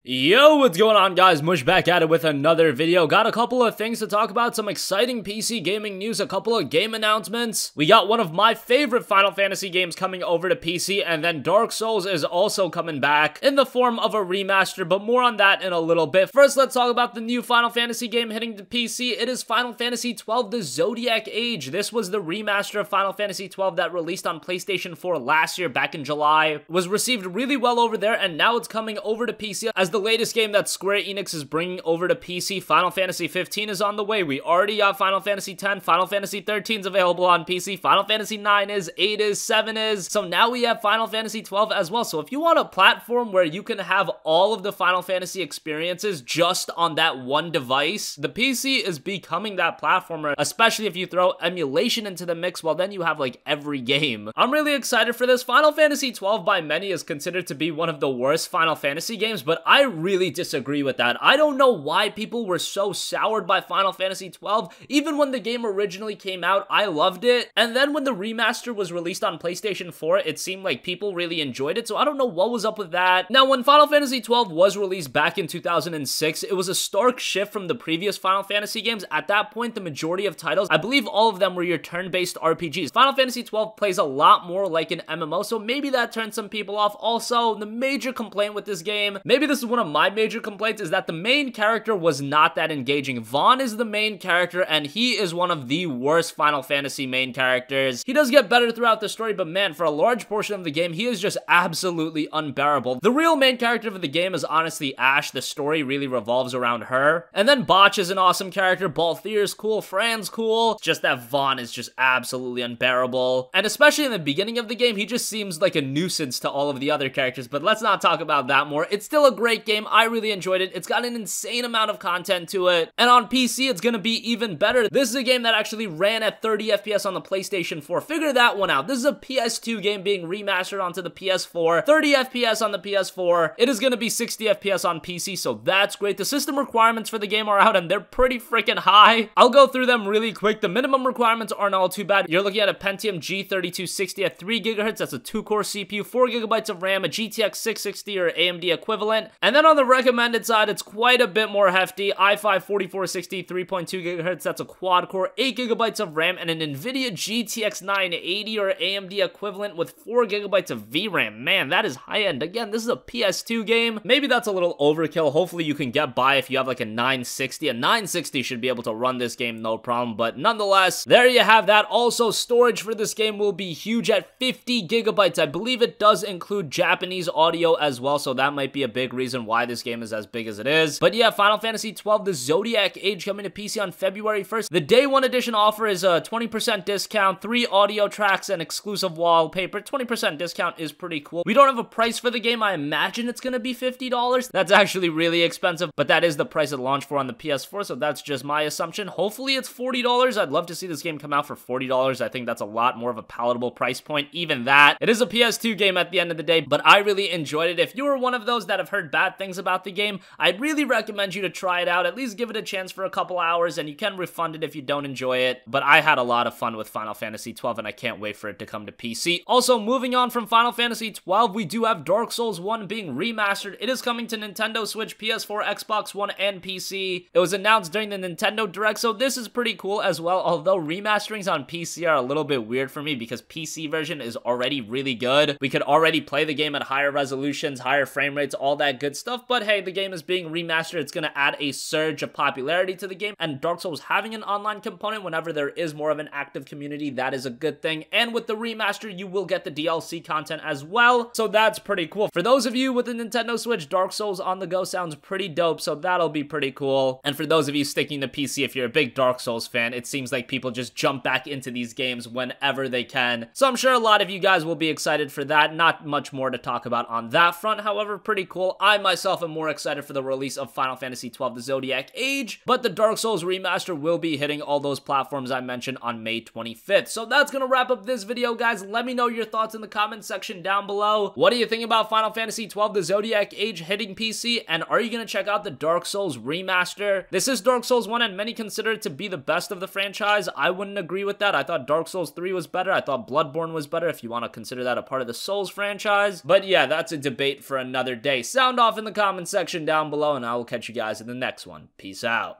Yo, what's going on, guys? Mush back at it with another video. Got a couple of things to talk about, some exciting PC gaming news, a couple of game announcements. We got one of my favorite Final Fantasy games coming over to PC, and then Dark Souls is also coming back in the form of a remaster, but more on that in a little bit. First, let's talk about the new Final Fantasy game hitting to PC. It is Final Fantasy XII: The Zodiac Age. This was the remaster of Final Fantasy XII that released on PlayStation 4 last year, back in July. It was received really well over there, and now it's coming over to PC as the latest game that Square Enix is bringing over to PC. Final Fantasy XV is on the way. We already got Final Fantasy X. Final Fantasy XIII is available on PC. Final Fantasy IX is, 8 is, 7 is. So now we have Final Fantasy XII as well. So if you want a platform where you can have all of the Final Fantasy experiences just on that one device, the PC is becoming that platformer, especially if you throw emulation into the mix. Well, then you have like every game. I'm really excited for this. Final Fantasy XII by many is considered to be one of the worst Final Fantasy games, but I really disagree with that. I don't know why people were so soured by Final Fantasy XII. Even when the game originally came out, I loved it. And then when the remaster was released on PlayStation 4, it seemed like people really enjoyed it. So I don't know what was up with that. Now, when Final Fantasy XII was released back in 2006, it was a stark shift from the previous Final Fantasy games. At that point, the majority of titles, I believe all of them were your turn-based RPGs. Final Fantasy XII plays a lot more like an MMO, so maybe that turned some people off. Also, the major complaint with this game, maybe this is one of my major complaints, is that the main character was not that engaging. Vaughn is the main character, and he is one of the worst Final Fantasy main characters. He does get better throughout the story, but man, for a large portion of the game, he is just absolutely unbearable. The real main character of the game is honestly Ashe. The story really revolves around her. And then Botch is an awesome character. Balthier is cool. Fran's cool. It's just that Vaughn is just absolutely unbearable. And especially in the beginning of the game, he just seems like a nuisance to all of the other characters, but let's not talk about that more. It's still a great game. I really enjoyed it. It's got an insane amount of content to it, and on PC it's gonna be even better. This is a game that actually ran at 30 FPS on the PlayStation 4. Figure that one out. This is a PS2 game being remastered onto the PS4. 30 FPS on the PS4. It is gonna be 60 FPS on PC, so that's great. The system requirements for the game are out, and they're pretty freaking high. I'll go through them really quick. The minimum requirements aren't all too bad. You're looking at a Pentium G3260 at 3 GHz. That's a 2-core CPU, 4 GB of RAM, a GTX 660 or AMD equivalent, and then on the recommended side, it's quite a bit more hefty. i5 4460, 3.2 GHz, that's a quad-core, 8 GB of RAM, and an NVIDIA GTX 980 or AMD equivalent with 4 GB of VRAM. Man, that is high-end. Again, this is a PS2 game. Maybe that's a little overkill. Hopefully you can get by if you have like a 960. A 960 should be able to run this game no problem, but nonetheless, there you have that. Also, storage for this game will be huge at 50 GB. I believe it does include Japanese audio as well, so that might be a big reason why this game is as big as it is. But yeah, Final Fantasy XII: The Zodiac Age coming to PC on February 1st. The Day 1 edition offer is a 20% discount, 3 audio tracks, and exclusive wallpaper. 20% discount is pretty cool. We don't have a price for the game. I imagine it's gonna be $50. That's actually really expensive, but that is the price it launched for on the PS4, so that's just my assumption. Hopefully it's $40. I'd love to see this game come out for $40. I think that's a lot more of a palatable price point. Even that, it is a PS2 game at the end of the day, but I really enjoyed it. If you were one of those that have heard bad things about the game, I'd really recommend you to try it out. At least give it a chance for a couple hours, and you can refund it if you don't enjoy it. But I had a lot of fun with Final Fantasy XII, and I can't wait for it to come to PC. Also, moving on from Final Fantasy XII, we do have Dark Souls 1 being remastered. It is coming to Nintendo Switch, PS4, Xbox One, and PC. It was announced during the Nintendo Direct, so this is pretty cool as well, although remasterings on PC are a little bit weird for me because PC version is already really good. We could already play the game at higher resolutions, higher frame rates, all that good stuff, but hey, the game is being remastered. It's gonna add a surge of popularity to the game, and Dark Souls having an online component whenever there is more of an active community, that is a good thing. And with the remaster, you will get the DLC content as well, so that's pretty cool. For those of you with the Nintendo Switch, Dark Souls on the go sounds pretty dope, so that'll be pretty cool. And for those of you sticking to PC, if you're a big Dark Souls fan, it seems like people just jump back into these games whenever they can, so I'm sure a lot of you guys will be excited for that. Not much more to talk about on that front, however, pretty cool. I myself am more excited for the release of Final Fantasy XII: The Zodiac Age, but the Dark Souls remaster will be hitting all those platforms I mentioned on May 25th. So that's gonna wrap up this video, guys. Let me know your thoughts in the comment section down below. What do you think about Final Fantasy XII: The Zodiac Age hitting PC, and are you gonna check out the Dark Souls remaster? This is Dark Souls 1, and many consider it to be the best of the franchise. I wouldn't agree with that. I thought Dark Souls 3 was better. I thought Bloodborne was better, if you want to consider that a part of the Souls franchise. But yeah, that's a debate for another day. Sound off off in the comment section down below, and I will catch you guys in the next one. Peace out.